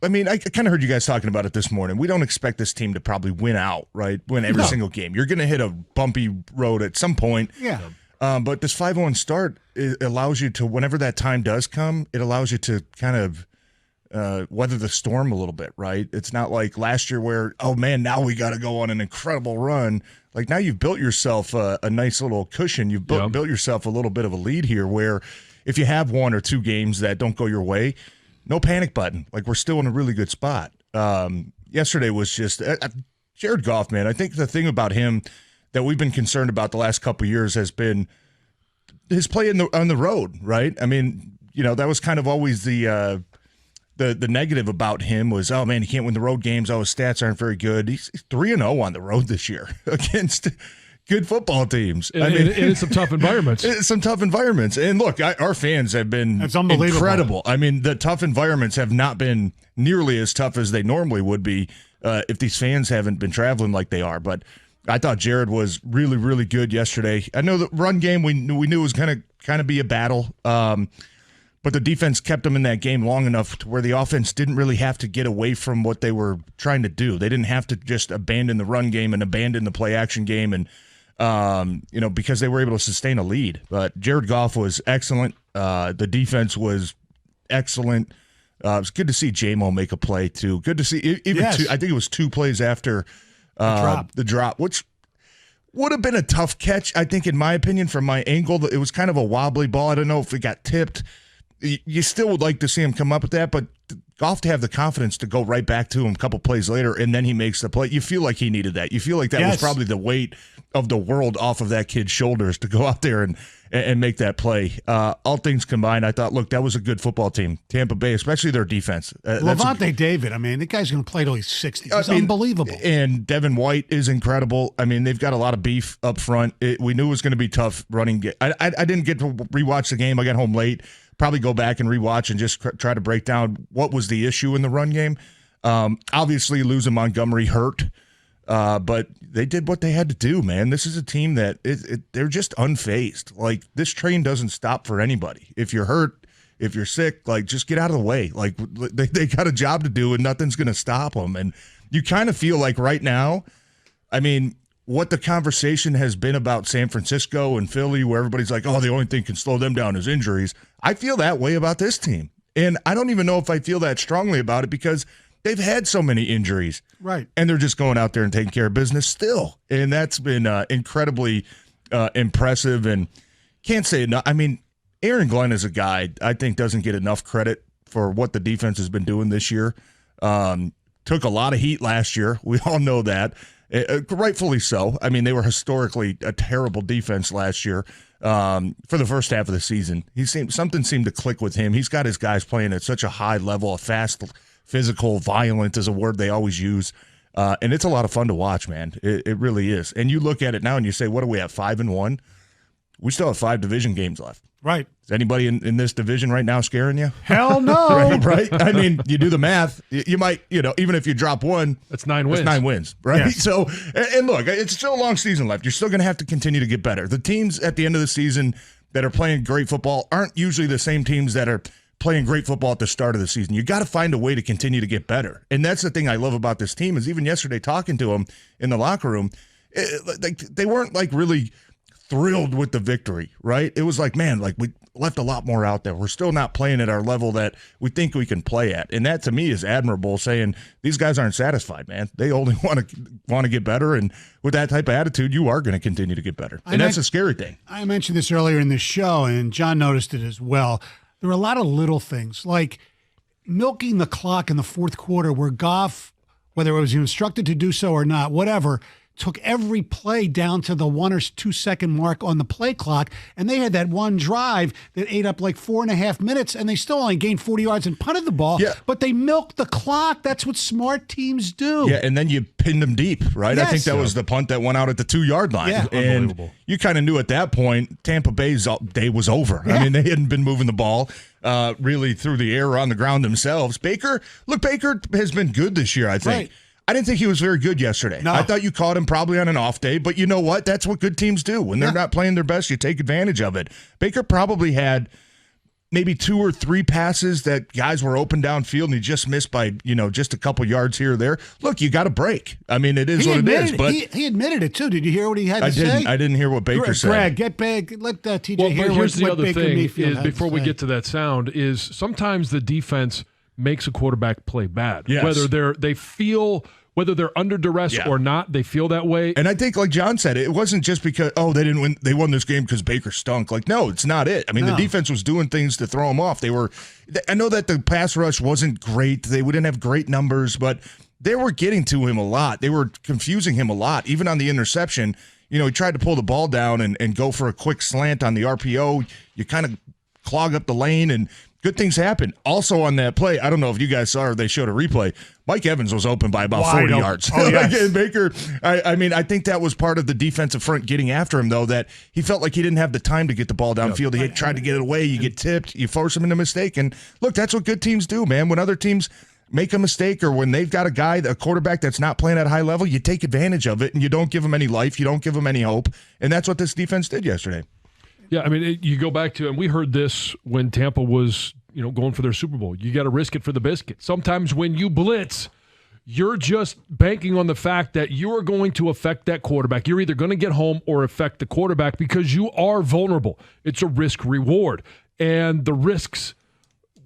I mean, I kind of heard you guys talking about it this morning. We don't expect this team to probably win out, right? Win every single game. You're going to hit a bumpy road at some point. Yeah. But this 5-1 start, it allows you to, whenever that time does come, it allows you to kind of weather the storm a little bit, right? It's not like last year where, oh man, now we got to go on an incredible run. Like now you've built yourself a nice little cushion. You've built yourself a little bit of a lead here where if you have 1 or 2 games that don't go your way, no panic button. Like we're still in a really good spot. Yesterday was just Jared Goff, man. I think the thing about him that we've been concerned about the last couple of years has been his play on the road, right? I mean, that was kind of always the negative about him was, oh man, he can't win the road games. Oh, his stats aren't very good. He's 3-0 on the road this year against good football teams. In some tough environments. Some tough environments. And look, our fans have been incredible. I mean, the tough environments have not been nearly as tough as they normally would be if these fans haven't been traveling like they are. But I thought Jared was really, really good yesterday. I know the run game we knew was going to kind of be a battle, but the defense kept them in that game long enough to where the offense didn't really have to get away from what they were trying to do. They didn't have to just abandon the run game and abandon the play action game and because they were able to sustain a lead. But Jared Goff was excellent. The defense was excellent. It was good to see J-Mo make a play, too. Good to see I think it was 2 plays after the drop, which would have been a tough catch, I think, in my opinion, from my angle. It was kind of a wobbly ball. I don't know if it got tipped. You still would like to see him come up with that, but Goff to have the confidence to go right back to him a couple plays later, and then he makes the play. You feel like he needed that. You feel like that was probably the weight of the world off of that kid's shoulders to go out there and make that play. All things combined, I thought, look, that was a good football team. Tampa Bay, especially their defense. Levante David, I mean, the guy's going to play till he's 60. He's unbelievable. And Devin White is incredible. I mean, they've got a lot of beef up front. We knew it was going to be tough running. I didn't get to rewatch the game. I got home late. Probably go back and rewatch and just try to break down what was the issue in the run game. Obviously, losing Montgomery hurt. But they did what they had to do, man. This is a team that they're just unfazed. Like, this train doesn't stop for anybody. If you're hurt, if you're sick, like, just get out of the way. Like, they got a job to do, and nothing's going to stop them. And you kind of feel like right now, I mean, what the conversation has been about San Francisco and Philly, where everybody's like, oh, the only thing can slow them down is injuries. I feel that way about this team. And I don't even know if I feel that strongly about it because they've had so many injuries. Right. And they're just going out there and taking care of business still. And that's been incredibly impressive. And can't say enough. I mean, Aaron Glenn is a guy I think doesn't get enough credit for what the defense has been doing this year. Took a lot of heat last year. We all know that. Rightfully so. I mean, they were historically a terrible defense last year for the first half of the season. Something seemed to click with him. He's got his guys playing at such a high level, fast, physical, violent is a word they always use. And it's a lot of fun to watch, man. It really is. And you look at it now and you say, what do we have, 5-1? We still have 5 division games left. Right. Is anybody in this division right now scaring you? Hell no. right? I mean, you do the math. You might, even if you drop 1. That's 9 wins. That's 9 wins, right? Yes. So, and look, it's still a long season left. You're still going to have to continue to get better. The teams at the end of the season that are playing great football aren't usually the same teams that are playing great football at the start of the season. You got to find a way to continue to get better. And that's the thing I love about this team is even yesterday talking to them in the locker room, they weren't like really thrilled with the victory, right? It was like, man, like we left a lot more out there. We're still not playing at our level that we think we can play at. And that to me is admirable, saying these guys aren't satisfied, man. They only want to get better. And with that type of attitude, you are going to continue to get better. And that's a scary thing. I mentioned this earlier in the show, and John noticed it as well. There were a lot of little things like milking the clock in the fourth quarter where Goff, whether it was instructed to do so or not, whatever, took every play down to the 1 or 2 second mark on the play clock, and they had that one drive that ate up like 4.5 minutes, and they still only gained 40 yards and punted the ball. Yeah. But they milked the clock. That's what smart teams do. Yeah, and then you pinned them deep, right? Yes. I think that was the punt that went out at the 2-yard line. Yeah. And you kind of knew at that point Tampa Bay's day was over. Yeah. I mean, they hadn't been moving the ball really through the air or on the ground themselves. Baker has been good this year, I think. Right. I didn't think he was very good yesterday. No. I thought you caught him probably on an off day, but you know what? That's what good teams do. When they're not playing their best, you take advantage of it. Baker probably had maybe 2 or 3 passes that guys were open downfield and he just missed by, just a couple yards here or there. Look, you got to break. I mean, it is what it is. But he admitted it, too. Did you hear what he had to say? I didn't hear what Baker said. Greg, get back. Let TJ hear here's the what other Baker thing Mayfield is, before we get to that sound, is sometimes the defense makes a quarterback play bad. Yes. Whether they're under duress or not, they feel that way. And I think, like John said, it wasn't just because, they didn't win. They won this game because Baker stunk. Like, no, it's not it. I mean, the defense was doing things to throw them off. I know that the pass rush wasn't great. They didn't have great numbers, but they were getting to him a lot. They were confusing him a lot. Even on the interception, he tried to pull the ball down and go for a quick slant on the RPO. You kind of clog up the lane, and good things happen. Also on that play, I don't know if you guys saw or they showed a replay, Mike Evans was open by about 40 yards. Oh, yes. Baker, I think that was part of the defensive front getting after him, though, that he felt like he didn't have the time to get the ball downfield. He tried to get it away. You get tipped. You force him into a mistake. And, look, that's what good teams do, man. When other teams make a mistake or when they've got a quarterback that's not playing at a high level, you take advantage of it, and you don't give them any life. You don't give them any hope. And that's what this defense did yesterday. Yeah, I mean, you go back to, and we heard this when Tampa was going for their Super Bowl. You got to risk it for the biscuit. Sometimes when you blitz, you're just banking on the fact that you are going to affect that quarterback. You're either going to get home or affect the quarterback because you are vulnerable. It's a risk reward. And the risks,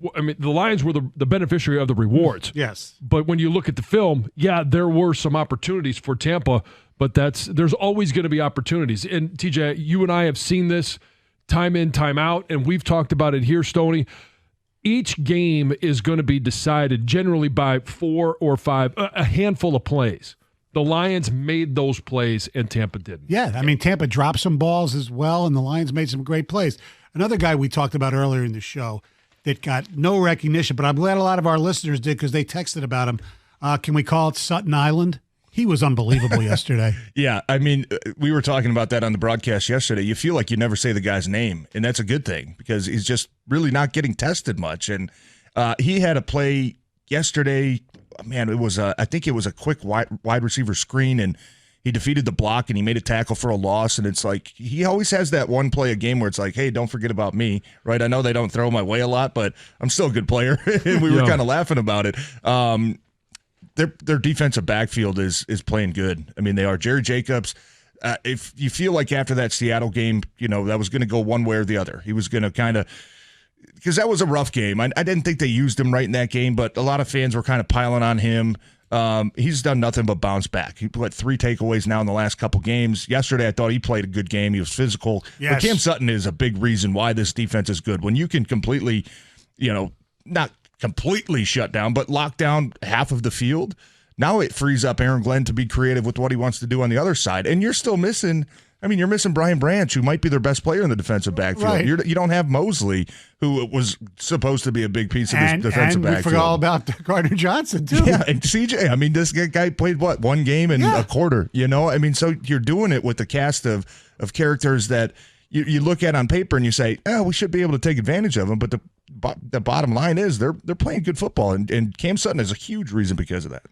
the Lions were the beneficiary of the rewards. Yes. But when you look at the film, there were some opportunities for Tampa, but there's always going to be opportunities. And TJ, you and I have seen this time in, time out, and we've talked about it here, Stoney. Each game is going to be decided generally by 4 or 5, a handful of plays. The Lions made those plays, and Tampa didn't. Yeah, Tampa dropped some balls as well, and the Lions made some great plays. Another guy we talked about earlier in the show that got no recognition, but I'm glad a lot of our listeners did because they texted about him. Can we call it Sutton Island? He was unbelievable yesterday. Yeah, we were talking about that on the broadcast yesterday. You feel like you never say the guy's name, and that's a good thing because he's just really not getting tested much. And he had a play yesterday. Man, it was I think it was a quick wide receiver screen, and he defeated the block, and he made a tackle for a loss. And it's like he always has that one play a game where it's like, hey, don't forget about me, right? I know they don't throw my way a lot, but I'm still a good player. And we were kind of laughing about it. Their defensive backfield is playing good. I mean, they are. Jerry Jacobs, if you feel like after that Seattle game, that was going to go one way or the other. He was going to kind of – because that was a rough game. I didn't think they used him right in that game, but a lot of fans were kind of piling on him. He's done nothing but bounce back. He put 3 takeaways now in the last couple games. Yesterday, I thought he played a good game. He was physical. Yes. But Cam Sutton is a big reason why this defense is good. When you can completely, not – completely shut down, but lock down half of the field. Now it frees up Aaron Glenn to be creative with what he wants to do on the other side. And you're still missing, you're missing Brian Branch, who might be their best player in the defensive backfield. Right. You don't have Mosley, who was supposed to be a big piece of this defensive backfield. And we forgot all about Gardner Johnson, too. Yeah, and CJ, this guy played, one game and a quarter, So you're doing it with the cast of characters that you look at on paper and you say, we should be able to take advantage of them, but the bottom line is they're playing good football, and Cam Sutton is a huge reason because of that.